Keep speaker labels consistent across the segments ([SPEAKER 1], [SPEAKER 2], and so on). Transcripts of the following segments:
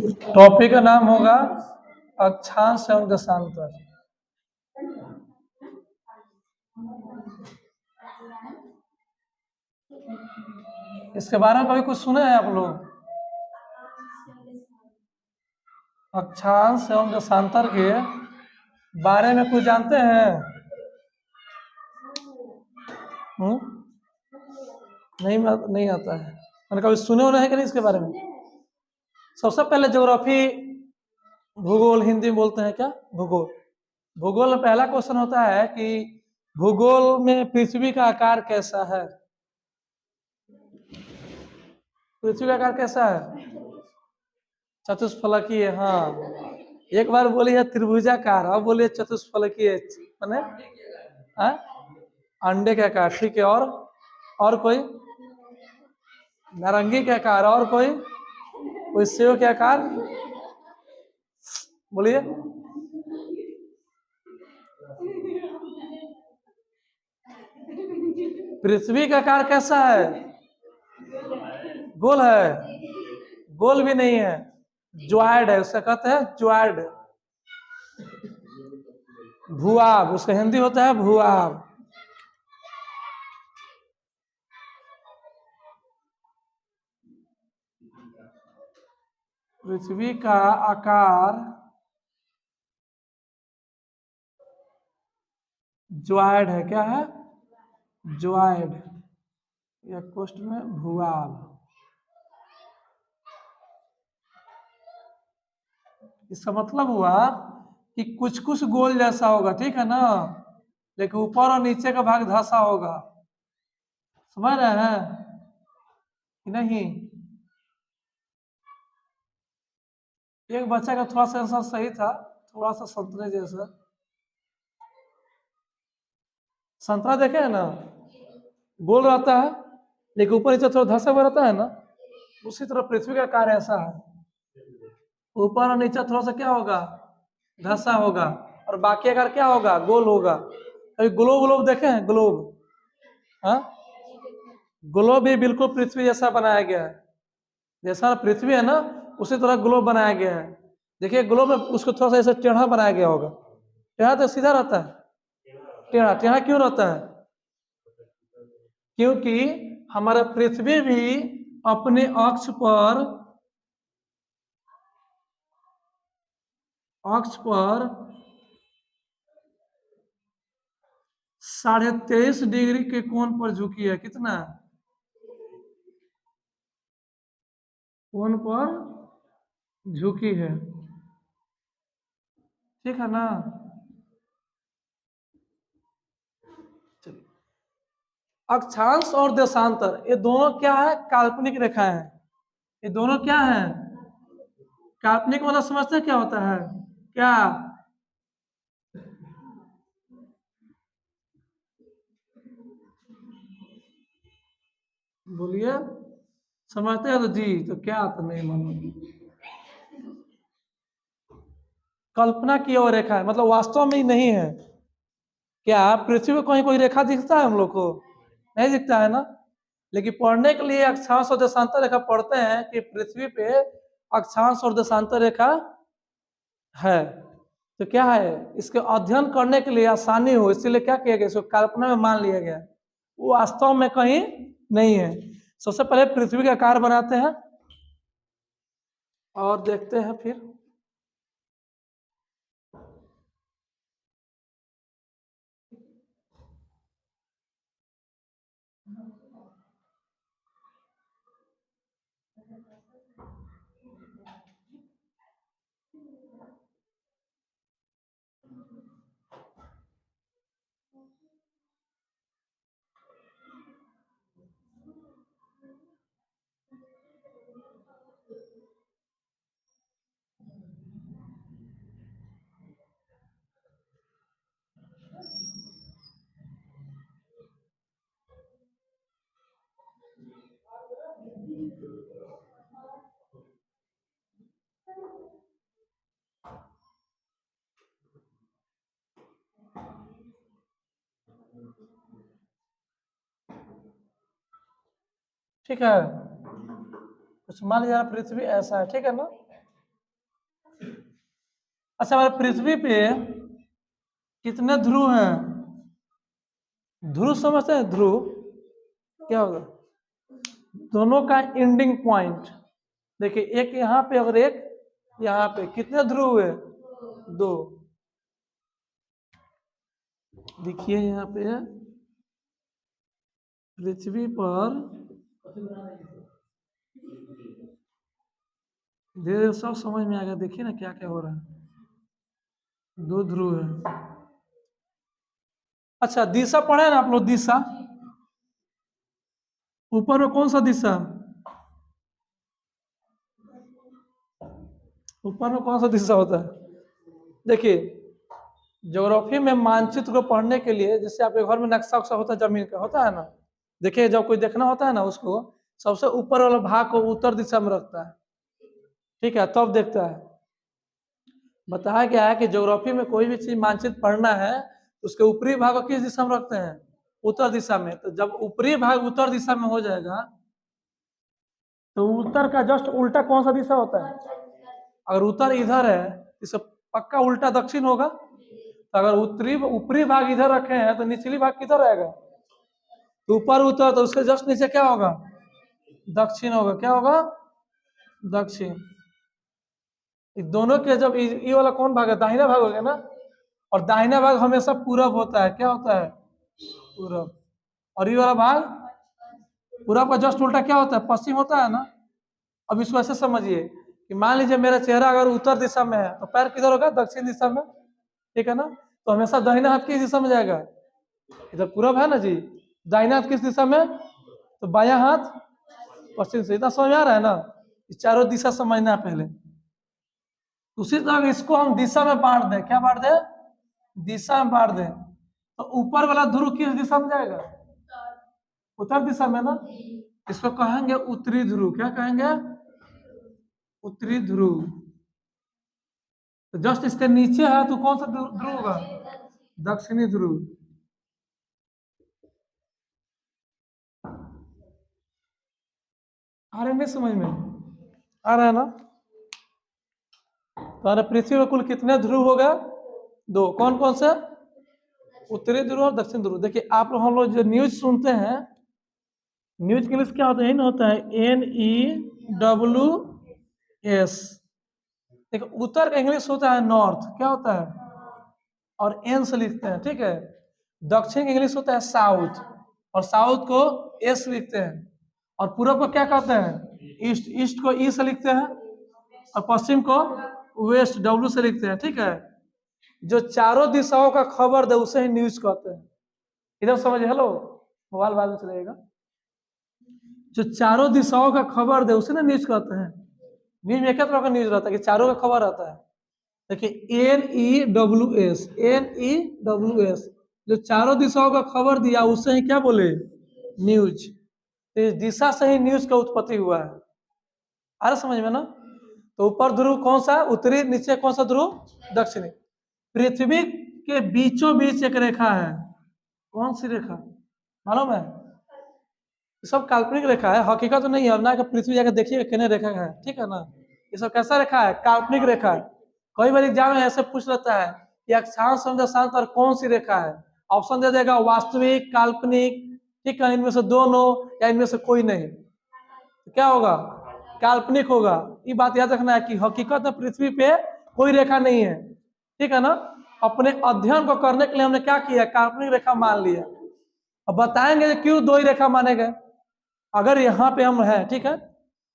[SPEAKER 1] Topic का नाम होगा अक्षांश एवं दशांतर। इसके बारे में कभी कुछ सुने हैं आप लोग? अक्षांश एवं दशांतर के बारे में कुछ जानते हैं? नहीं आता है। मैंने कभी सुने होने हैं कि नहीं इसके बारे में? सबसे पहले ज्योग्राफी, भूगोल हिंदी में बोलते हैं क्या? भूगोल। भूगोल में पहला क्वेश्चन होता है कि भूगोल में पृथ्वी का आकार कैसा है? पृथ्वी का आकार कैसा है? चतुष्फलकीय। हाँ, एक बार बोलिए त्रिभुजाकार, अब बोलिए चतुष्फलकीय। माने अंडे का आकार। ठीक है, और कोई? नारंगी के आकार। और कोई सेव के आकार? बोलिए। पृथ्वी का आकार कैसा है? गोल है? गोल भी नहीं है, ज्वाइड है। उसका कहते हैं ज्वाइड। भूआब, उसका हिंदी होता है भूआब। पृथ्वी का आकार ज्वाइड है। क्या है? ज्वाइड, या कोष्ठ में भूआब। इसका मतलब हुआ कि कुछ कुछ गोल जैसा होगा, ठीक है ना, लेकिन ऊपर और नीचे का भाग धंसा होगा। समझ रहे हैं कि नहीं? एक बच्चा का थोड़ा सा आंसर सही था, थोड़ा सा संतरे जैसा। संतरा देखे है ना, गोल रहता है लेकिन ऊपर नीचे थोड़ा धंसा हुआ रहता है ना। उसी तरह पृथ्वी का कार्य ऐसा है, ऊपर और नीचे थोड़ा सा क्या होगा? धंसा होगा, और बाकी अगर क्या होगा? गोल होगा। अभी ग्लोब देखे हैं? ग्लोब, हाँ, ग्लोब भी बिल्कुल पृथ्वी जैसा बनाया गया है। जैसा पृथ्वी है ना, उसी तरह ग्लोब बनाया गया है। देखिए ग्लोब में उसको थोड़ा सा ऐसे टेढ़ा बनाया गया होगा। टेढ़ा तो सीधा रहता है, टेढ़ा टेढ़ा क्यों रहता है? क्योंकि हमारा पृथ्वी भी अपने अक्ष पर 23.5 डिग्री के कोण पर झुकी है। कितना कोण पर झुकी है? ठीक है ना? अक्षांश और देशांतर, ये दोनों क्या है? काल्पनिक रेखा है। ये दोनों क्या है? काल्पनिक मतलब समझते हैं क्या होता है? क्या? बोलिए। समझते हैं तो जी, तो क्या? तो नहीं मानो। कल्पना की ओर रेखा है, मतलब वास्तव में ही नहीं है। क्या पृथ्वी में कहीं कोई रेखा दिखता है हम लोग को? नहीं दिखता है ना। लेकिन पढ़ने के लिए अक्षांश और देशांतर रेखा पढ़ते हैं कि पृथ्वी पे अक्षांश और देशांतर रेखा है। तो क्या है, इसके अध्ययन करने के लिए आसानी हो इसलिए क्या किया गया? इसको कल्पना में मान लिया गया। वो वास्तव में कहीं नहीं है। सबसे पहले पृथ्वी का आकार बनाते हैं और देखते हैं फिर। ठीक है, कुछ मान लीजिए पृथ्वी ऐसा है, ठीक है ना। अच्छा, हमारे पृथ्वी पे कितने ध्रुव हैं? ध्रुव समझते हैं? ध्रुव क्या होगा? दोनों का एंडिंग पॉइंट। देखिए, एक यहाँ पे और एक यहाँ पे। कितने ध्रुव है? 2। देखिए यहाँ पे पृथ्वी पर धीरे धीरे सब समझ में आ गया। देखिए ना क्या क्या हो रहा है। 2 ध्रुव है। अच्छा, दिशा पढ़े ना आप लोग? दिशा ऊपर में कौन सा दिशा? ऊपर में कौन सा दिशा होता है? देखिए, ज्योग्राफी में मानचित्र को पढ़ने के लिए, जैसे आपके घर में नक्शा उक्सा होता है, जमीन का होता है ना। देखिए, जब कोई देखना होता है ना, उसको सबसे ऊपर वाला भाग को उत्तर दिशा में रखता है, ठीक है, तब देखता है। बताया गया है कि ज्योग्राफी में कोई भी चीज मानचित्र पढ़ना है तो उसके ऊपरी भाग को किस दिशा में रखते हैं? उत्तर दिशा में। तो जब ऊपरी भाग उत्तर दिशा में हो जाएगा तो उत्तर का जस्ट उल्टा कौन सा दिशा होता है? अगर उत्तर इधर है तो पक्का उल्टा दक्षिण होगा। तो अगर ऊपरी भाग इधर रखे हैं तो निचली भाग किधर रहेगा? तो ऊपर उत्तर, तो उसके जस्ट नीचे क्या होगा? दक्षिण होगा। क्या होगा? दक्षिण। दोनों के जब ये वाला कौन भाग है? दाहिना भाग हो गया ना। और दाहिना भाग हमेशा पूरब होता है। क्या होता है? पूरब। और ये वाला भाग पूरब का जस्ट उल्टा क्या होता है? पश्चिम होता है ना। अब इसको ऐसे समझिए कि मान लीजिए मेरा चेहरा अगर उत्तर दिशा में है तो पैर किधर होगा? दक्षिण दिशा में, ठीक है ना। तो हमेशा दाहिना हाथ किस दिशा में जाएगा? इधर पूरब है ना जी। दाहिना हाथ किस दिशा में? तो बायां हाथ पश्चिम से। इतना समझ आ रहा है ना? इस चारों दिशा समझना है पहले। उसी तरह इसको हम दिशा में बांट दें। क्या बांट दें? दिशा में बांट दें। तो ऊपर वाला ध्रुव किस दिशा में जाएगा? उत्तर दिशा में ना। इसको कहेंगे उत्तरी ध्रुव। क्या कहेंगे? उत्तरी ध्रुव। तो जस्ट इसके नीचे है तो कौन सा ध्रुव होगा? दक्षिणी ध्रुव। आ रहे नहीं समझ में? आ रहा है ना? तो पृथ्वी में कुल कितने ध्रुव होगा? 2। कौन कौन से? उत्तरी ध्रुव और दक्षिण ध्रुव। देखिए, आप लोग हम लोग जो न्यूज सुनते हैं, न्यूज के इंग्लिश क्या होता है? होता है NEWS। देखो, उत्तर का इंग्लिश होता है नॉर्थ। क्या होता है? और एन से लिखते हैं, ठीक है। दक्षिण का इंग्लिश होता है साउथ, और साउथ को एस लिखते हैं। और पूरब को क्या कहते हैं? ईस्ट। ईस्ट को ई से लिखते हैं। और पश्चिम को वेस्ट डब्ल्यू से लिखते हैं, ठीक है। जो चारों दिशाओं का खबर दे उसे ही न्यूज कहते हैं। इधर समझिए। हेलो, मोबाइल बाद में चलेगा। जो चारों दिशाओं का खबर दे उसे ना न्यूज कहते हैं। न्यूज में क्या तरह का न्यूज रहता है कि चारों का खबर आता है? देखिए, NEWS। NEWS जो चारों दिशाओं का खबर दिया उसे ही क्या बोले? न्यूज। तो इस दिशा से ही न्यूज का उत्पत्ति हुआ है। आ रहा समझ में ना? तो ऊपर ध्रुव कौन सा? उत्तरी। नीचे कौन सा ध्रुव? दक्षिणी। पृथ्वी के बीचों बीच एक रेखा है। कौन सी रेखा मालूम है? सब काल्पनिक रेखा है, हकीकत तो नहीं है। ना कि पृथ्वी जाकर देखिए कितने रेखा है, ठीक है ना। ये सब कैसा रेखा है? काल्पनिक रेखा है। कई बार एग्जाम में ऐसे पूछ लेता है कि अक्षांश समझा शांतर कौन सी रेखा है? ऑप्शन दे देगा वास्तविक, काल्पनिक, ठीक है, इनमें से दोनों या इनमें से कोई नहीं। तो क्या होगा? काल्पनिक होगा। ये बात याद रखना है कि हकीकत में पृथ्वी पे कोई रेखा नहीं है, ठीक है ना। अपने अध्ययन को करने के लिए हमने क्या किया? काल्पनिक रेखा मान लिया। अब बताएंगे क्यों 2 ही रेखा माने गए। अगर यहाँ पे हम हैं, ठीक है,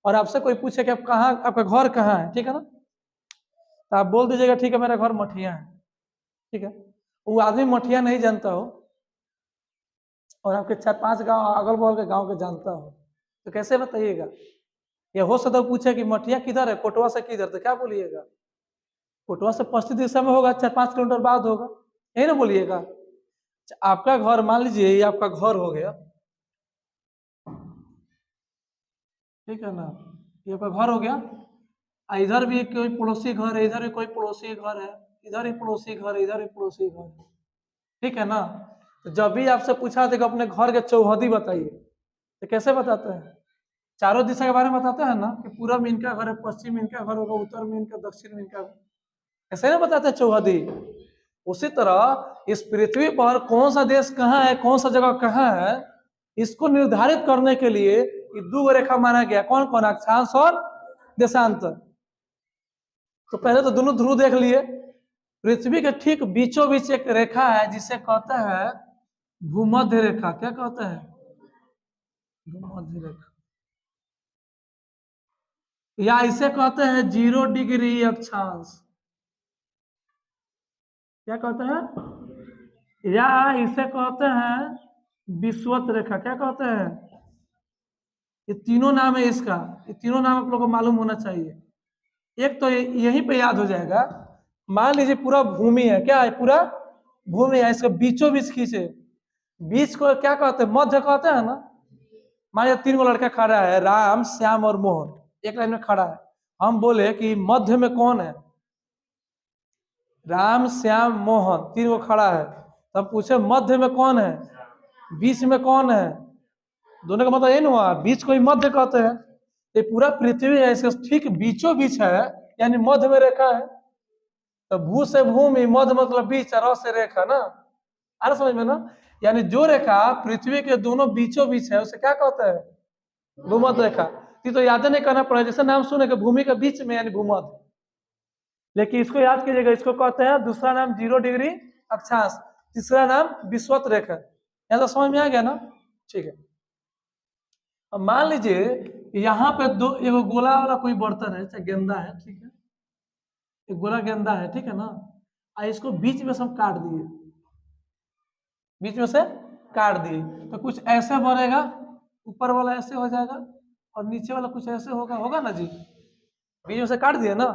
[SPEAKER 1] और आपसे कोई पूछे कि आप कहाँ, आपका घर कहाँ है, ठीक है ना, तो आप बोल दीजिएगा ठीक है मेरा घर मठिया है, ठीक है। वो आदमी मठिया नहीं जानता हो और आपके 4-5 गांव अगल बगल के गांव के जानता हो, तो कैसे बताइएगा? या हो सकता पूछे कि मठिया किधर है, कोटवा से किधर, तो क्या बोलिएगा? कोटवा से पश्चिम दिशा में होगा, 4-5 किलोमीटर बाद होगा, यही ना बोलिएगा। आपका घर मान लीजिए ये आपका घर हो गया, ठीक है ना, ये आपका घर हो गया। इधर भी कोई पड़ोसी घर है, इधर भी कोई पड़ोसी घर है, इधर ही पड़ोसी घर है, इधर ही पड़ोसी घर है, ठीक है ना। तो जब भी आपसे पूछा था कि अपने घर के चौहदी बताइए, तो कैसे बताते हैं? चारों दिशा के बारे में बताते हैं ना कि पूरब में इनका घर है, पश्चिम में इनका घर होगा, उत्तर में इनका, दक्षिण में इनका। ऐसे ना बताते हैं चौहदी। उसी तरह इस पृथ्वी पर कौन सा देश कहाँ है, कौन सा जगह कहाँ है, इसको निर्धारित करने के लिए ये दो रेखा माना गया। कौन कौन? अक्षांश और देशांतर। तो पहले तो दोनों ध्रुव देख लिए। पृथ्वी के ठीक बीचों बीच एक रेखा है जिसे कहते हैं भूमध्य रेखा। क्या कहते हैं? भूमध्य रेखा, या इसे कहते हैं 0 डिग्री अक्षांश। क्या कहते हैं? या इसे कहते हैं विषुवत रेखा। क्या कहते हैं? ये तीनों नाम है इसका। ये तीनों नाम आप लोगों को मालूम होना चाहिए। एक तो यहीं पे याद हो जाएगा। मान लीजिए पूरा भूमि है। क्या है? पूरा भूमि है, इसके बीचों बीच खींचे। बीच को क्या कहते हैं? मध्य कहते हैं ना। मान लीजिए 3 गो लड़का खड़ा है, राम, श्याम और मोहन, एक लाइन में खड़ा है। हम बोले कि मध्य में कौन है? राम, श्याम, मोहन, 3 गो खड़ा है। तब पूछे मध्य में कौन है, बीच में कौन है? दोनों का मतलब ये नहीं हुआ, बीच को ही मध्य कहते हैं। ये पूरा पृथ्वी है, इसके ठीक बीचों बीच है, यानी मध्य में रेखा है। तो भू से भूमि, मध्य मतलब बीच, र से रेखा ना। आ रहा समझ में ना? यानी जो रेखा पृथ्वी के दोनों बीचों बीच है उसे क्या कहते हैं? भूमध्य रेखा। ये तो याद नहीं करना पड़ेगा, जैसे नाम सुने कि भूमि के बीच में यानी भूमध्य। लेकिन इसको याद कीजिएगा, इसको कहते हैं दूसरा नाम 0 डिग्री अक्षांश, तीसरा नाम विषुवत रेखा। यहाँ तो समझ में आ गया ना? ठीक है। अब मान लीजिए यहाँ पे दो, एगो गोला वाला कोई बर्तन है, चाहे गेंदा है, ठीक है, एक गोला गेंदा है, ठीक है ना। इसको बीच में से हम काट दिए, बीच में से काट दिए, तो कुछ ऐसे बनेगा, ऊपर वाला ऐसे हो जाएगा और नीचे वाला कुछ ऐसे होगा, होगा ना जी। बीच में से काट दिए ना।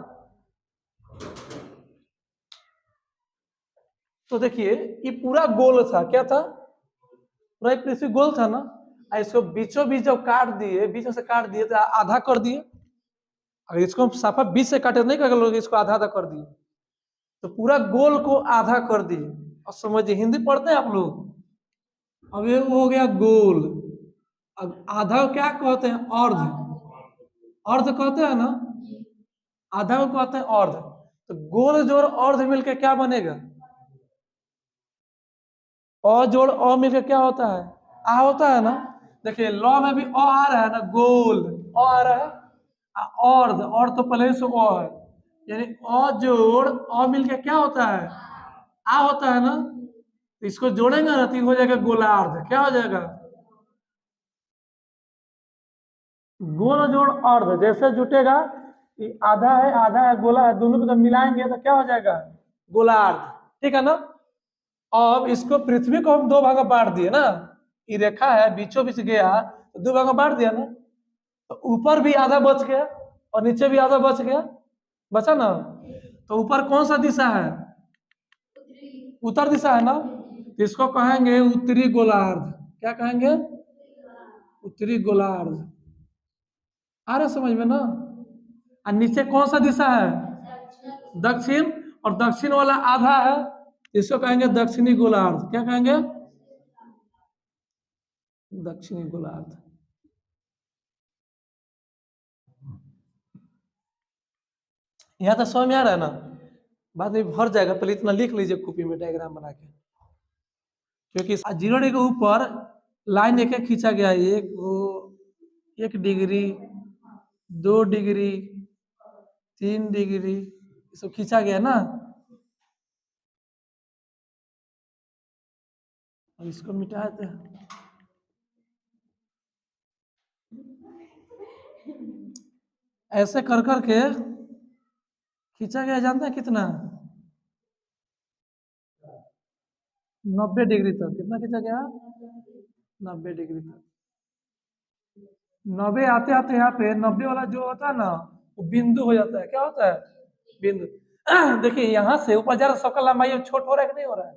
[SPEAKER 1] तो देखिए ये पूरा गोल था। क्या था? पूरा एक पृथ्वी गोल था ना। इसको बीचों बीच जब काट दिए, बीच में से काट दिए तो आधा कर दिए। अगर इसको साफा बीच से काटे नहीं कर लोग, इसको आधा आधा कर दिए तो पूरा गोल को आधा कर दिए। और समझिए, हिंदी पढ़ते हैं आप लोग। अब ये हो गया गोल। अब आधा क्या कहते हैं? अर्ध। अर्ध कहते हैं ना, आधा को कहते हैं अर्ध। तो गोल जोड़ अर्ध मिलकर क्या बनेगा? अ जोड़ अ मिलकर क्या होता है? आ होता है ना। देखिए लॉ में भी अ आ रहा है ना, गोल अ आ रहा है। अर्ध, अर्ध तो पहले से अ है, यानी अ जोड़ अ मिलकर क्या होता है? आ होता है ना। तो इसको जोड़ेंगे ना तो हो जाएगा गोलार्ध। क्या हो जाएगा? गोल जोड़ अर्ध जैसे जुटेगा, ये आधा है, गोला है, दोनों को जब मिलाएंगे तो क्या हो जाएगा? गोलार्ध। ठीक है ना। अब इसको पृथ्वी को हम 2 भाग में बांट दिए ना। ये रेखा है, बीचों बीच गया तो 2 भाग में बांट दिया ना। तो ऊपर भी आधा बच गया और नीचे भी आधा बच गया, बचा ना। तो ऊपर कौन सा दिशा है? उत्तर दिशा है ना। तो इसको कहेंगे उत्तरी गोलार्ध। क्या कहेंगे? उत्तरी गोलार्ध। आ रहा समझ में ना। और नीचे कौन सा दिशा है? दक्षिण। और दक्षिण वाला आधा है, इसको कहेंगे दक्षिणी गोलार्ध। क्या कहेंगे? दक्षिणी गोलार्ध। यहाँ तो समझ में आ रहा है ना? बाद में भर जाएगा, पहले इतना लिख लीजिए कॉपी में डायग्राम बना के। क्योंकि 0 डिग्री के ऊपर लाइन एक एक खींचा गया है। 1 डिग्री, 2 डिग्री, 3 डिग्री, ये सब खींचा गया ना। अब इसको मिटा देते हैं। ऐसे कर करके खींचा गया, जानते हैं कितना? 90 डिग्री तक। कितना खींचा गया? 90 डिग्री तक। 90 आते आते यहाँ पे 90 वाला जो होता है ना, वो बिंदु हो जाता है। क्या होता है? बिंदु। देखिए यहाँ से ऊपर जा रहा, सबका लंबाई अब छोट हो रहा है कि नहीं हो रहा है?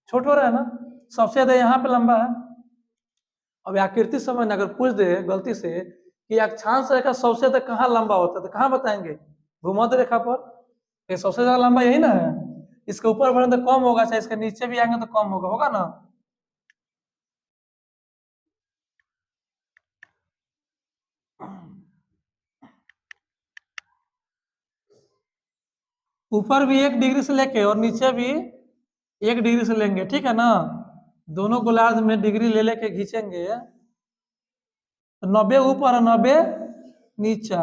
[SPEAKER 1] छोट हो रहा है ना। सबसे ज्यादा यहाँ पे लंबा है। अब आकृति समझ, अगर पूछ दे गलती से कि अक्षांश रेखा सबसे ज्यादा कहाँ लंबा होता है, तो कहाँ बताएंगे? भूमध्य रेखा पर। ये सबसे ज्यादा लंबा यही ना है। इसके ऊपर बढ़े तो कम होगा, चाहे इसके नीचे भी आएंगे तो कम होगा, होगा ना। ऊपर भी 1 डिग्री से लेके और नीचे भी 1 डिग्री से लेंगे, ठीक है ना। दोनों गोलार्ध में डिग्री ले लेके खींचेंगे तो 90 ऊपर और 90 नीचा।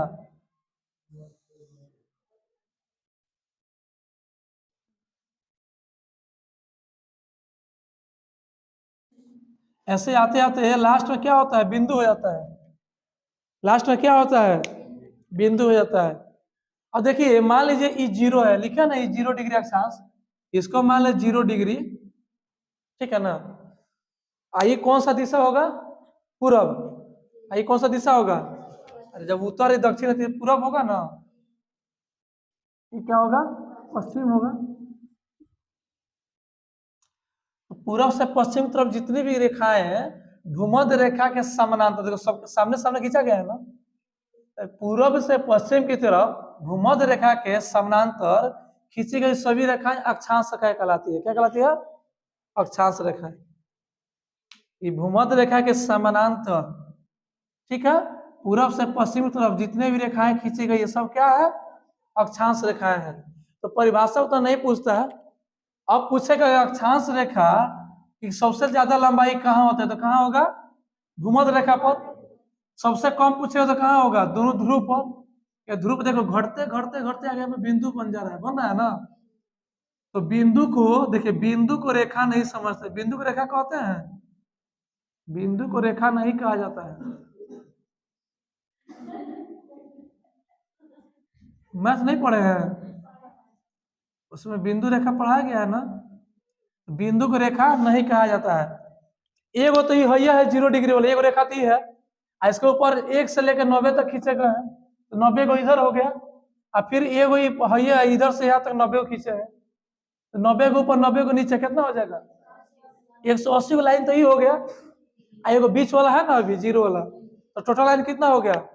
[SPEAKER 1] ऐसे आते आते लास्ट में क्या होता है, बिंदु हो जाता है। लास्ट में क्या होता है, बिंदु हो जाता है। अब देखिए मान लीजिए ई 0 है, लिखा ना, ई 0 डिग्री अक्षांश, इसको मान लीजिए 0 डिग्री, ठीक है ना। आई कौन सा दिशा होगा, पूरब। आई कौन सा दिशा होगा, अरे जब उत्तर है दक्षिण है तो पूरब होगा ना। ये क्या होगा, पश्चिम होगा। तो पूरब से पश्चिम की तरफ जितनी भी रेखाएं हैं भूमध्य रेखा के समानांतर, देखो सब सामने सामने खींचा गया है ना। पूरब से पश्चिम की तरफ भूमध्य रेखा के समानांतर खींची गई सभी रेखाएं अक्षांश रेखाएं कहलाती है। क्या कहलाती है, अक्षांश रेखाएं। ये भूमध्य रेखा के समानांतर, ठीक है, पूरब से पश्चिम की तरफ जितने भी रेखाएं खींची गई ये सब क्या है, अक्षांश रेखाएं हैं। तो परिभाषा तो नहीं पूछता है, अब पूछेगा अक्षांश रेखा की सबसे ज्यादा लंबाई कहाँ होता है, तो कहाँ होगा, भूमध्य रेखा पर। सबसे कम पूछेगा तो कहाँ होगा, दोनों ध्रुव पर। ये ध्रुव देखो घटते घटते घटते आगे में बिंदु बन जा रहा है, बन रहा है ना। तो बिंदु को देखिए, बिंदु को रेखा नहीं समझते, बिंदु को रेखा कहते हैं, बिंदु को रेखा नहीं कहा जाता है। मैथ नहीं पढ़े हैं, उसमें बिंदु रेखा पढ़ाया गया है ना। बिंदु को रेखा नहीं कहा जाता है। एगो तो ये है 0 डिग्री वाला, एगो रेखा तो ये है, और इसके ऊपर 1 से लेकर 90 तक खींचे गए हैं, तो 90 को इधर हो गया, और फिर एगो है इधर से यहाँ तक 90 को खींचे हैं, तो 90 के ऊपर 90 को नीचे कितना हो जाएगा, 180 का लाइन तो ही हो गया। एगो बीच वाला है ना अभी 0 वाला, तो टोटल लाइन कितना हो गया,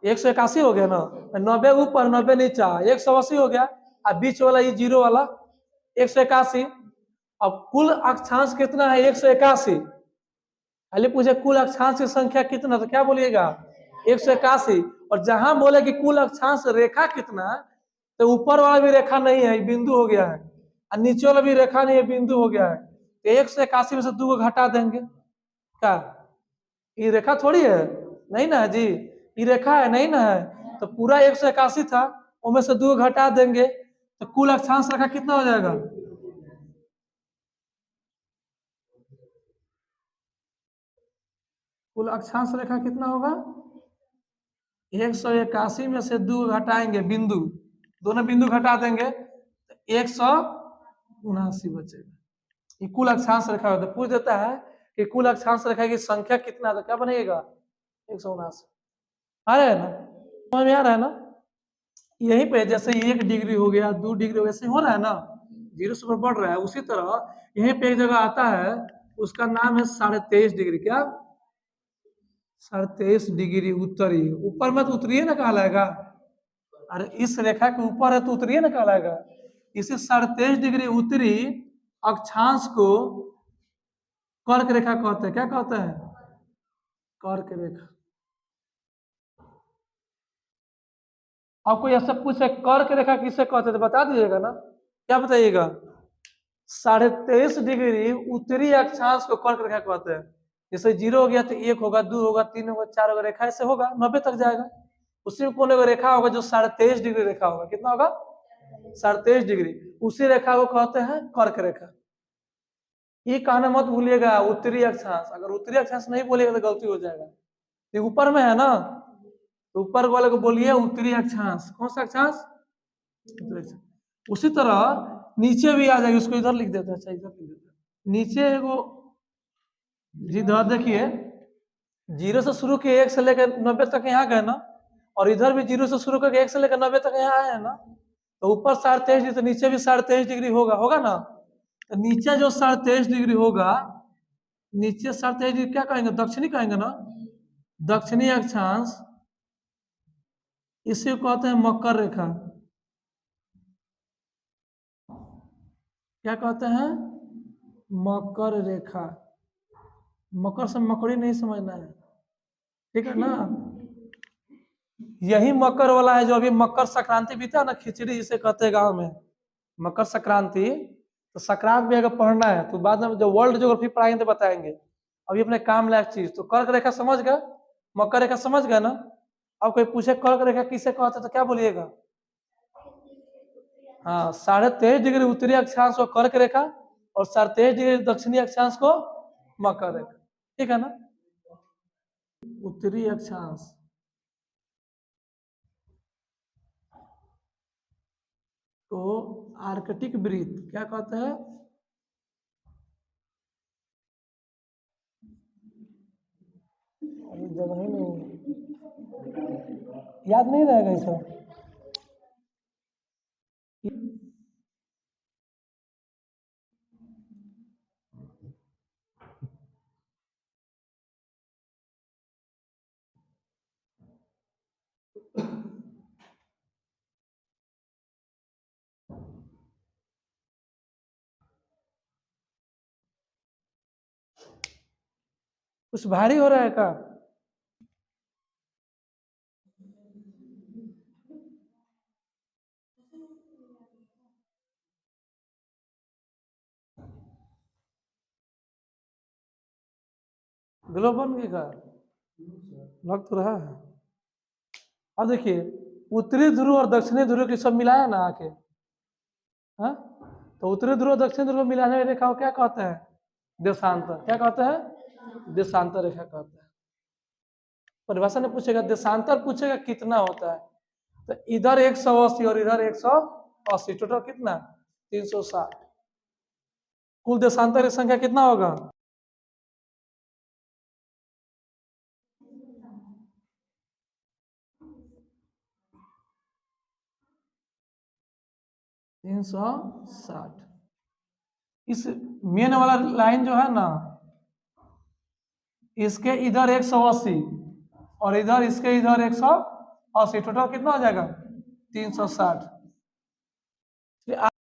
[SPEAKER 1] 181 हो गया ना। 90 ऊपर 90 नीचा 180 हो गया, और बीच वाला ये 0 वाला 181। अब कुल अक्षांश कितना है, 181। पहले पूछे कुल अक्षांश की संख्या कितना, तो क्या बोलिएगा, 181। और जहां बोले कि कुल अक्षांश रेखा कितना, तो ऊपर वाला भी रेखा नहीं है, बिंदु हो गया है, और नीचे वाला भी रेखा नहीं है, बिंदु हो गया है। तो 181 में से 2 को घटा देंगे, क्या ये रेखा थोड़ी है, नहीं ना है जी, ये रेखा है नहीं ना है। तो पूरा 181 था, उनमें से 2 घटा देंगे, तो कुल अक्षांश रेखा कितना हो जाएगा, कुल अक्षांश रेखा कितना होगा, 181 में से 2 घटाएंगे बिंदु, दोनों बिंदु घटा देंगे तो 179 बचेगा। ये कुल अक्षांश रेखा होता है। पूछ देता है कि कुल अक्षांश रेखा की संख्या कितना, तो क्या बनेगा, 179। आ रहा है ना, समझ में आ रहा है ना। यहीं पे जैसे 1 डिग्री हो गया, 2 डिग्री हो गया, ऐसे हो रहा है ना, 0 से ऊपर बढ़ रहा है। उसी तरह यहीं पे एक जगह आता है, उसका नाम है 23.5 डिग्री। क्या, 23.5 डिग्री उत्तरी। ऊपर में तो उत्तरीय ना कहलाएगा, अरे इस रेखा के ऊपर है तो उत्तरीय ना कहलाएगा। इसे 23.5 डिग्री उत्तरी अक्षांश को कर्क रेखा कहते हैं। क्या कहते हैं, कर्क रेखा। आपको यह सब पूछे कर्क रेखा किसे कहते हैं तो बता दीजिएगा ना, क्या बताइएगा, 23.5 डिग्री उत्तरी अक्षांश को कर्क रेखा कहते हैं। जैसे 0 हो गया तो 1 होगा, 2 होगा, 3 होगा, 4 होगा, रेखा ऐसे होगा 90 तक जाएगा। उसी में कोने को रेखा होगा जो 23.5 डिग्री रेखा होगा, कितना होगा, 23.5 डिग्री। उसी रेखा को कहते हैं कर्क रेखा। ये कहना मत भूलिएगा उत्तरी अक्षांश, अगर उत्तरी अक्षांश नहीं बोलिएगा तो गलती हो जाएगा। ये ऊपर में है ना, तो ऊपर वाले को बोलिए उत्तरी अक्षांश। कौन सा अक्षांश, उसी तरह नीचे भी आ जाएगी, उसको इधर लिख देते हैं। अच्छा इधर लिख देते हैं, नीचे एगो इधर देखिए, 0 से शुरू किए 1 से लेकर 90 तक यहाँ गए ना, और इधर भी 0 से शुरू करके 1 से लेकर 90 तक यहाँ आए हैं ना। तो ऊपर 23.5 तो नीचे भी 23.5 डिग्री होगा, होगा ना। तो नीचे जो 23.5 डिग्री होगा, नीचे 23.5 डिग्री क्या कहेंगे, दक्षिणी कहेंगे ना, दक्षिणी अक्षांश। इसी को कहते हैं मकर रेखा। क्या कहते हैं, मकर रेखा। मकर से मकड़ी नहीं समझना है, ठीक है ना। यही मकर वाला है जो अभी मकर संक्रांति बीता है ना, खिचड़ी जिसे कहते हैं गांव में, मकर संक्रांति। तो संक्रांत भी अगर पढ़ना है तो बाद में जब वर्ल्ड ज्योग्राफी पढ़ाएंगे तो बताएंगे। अभी अपने काम लायक चीज तो कर्क रेखा समझ गए, मकर रेखा समझ गए ना। अब कोई पूछे कर्क रेखा किसे कहते तो क्या बोलिएगा? हाँ, 23.5 डिग्री उत्तरी अक्षांश को कर्क रेखा और 23.5 डिग्री दक्षिणी अक्षांश को मकर रेखा, ठीक है ना। उत्तरी अक्षांश को आर्कटिक वृत्त क्या कहते हैं? अरे जगह ही नहीं, याद नहीं रहेगा ये सब। कुछ भारी हो रहा है क्या? ग्लोबल का लग तो रहा है। अब देखिए, उत्तरी ध्रुव और दक्षिणी ध्रुव की सब मिलाया ना आके, हाँ, तो उत्तरी ध्रुव दक्षिणी ध्रुव मिलाने वाली रेखा को क्या कहते हैं? देशांतर। क्या कहते हैं? देशांतर रेखा कहते हैं। परिभाषा ने पूछेगा, देशांतर पूछेगा कितना होता है, तो इधर 180 और इधर 180, टोटल कितना? 360। कुल देशांतर की संख्या कितना होगा? 360। इस मेन वाला लाइन जो है ना, इसके इधर 180 और इधर इसके इधर 180, टोटल कितना हो जाएगा? 360।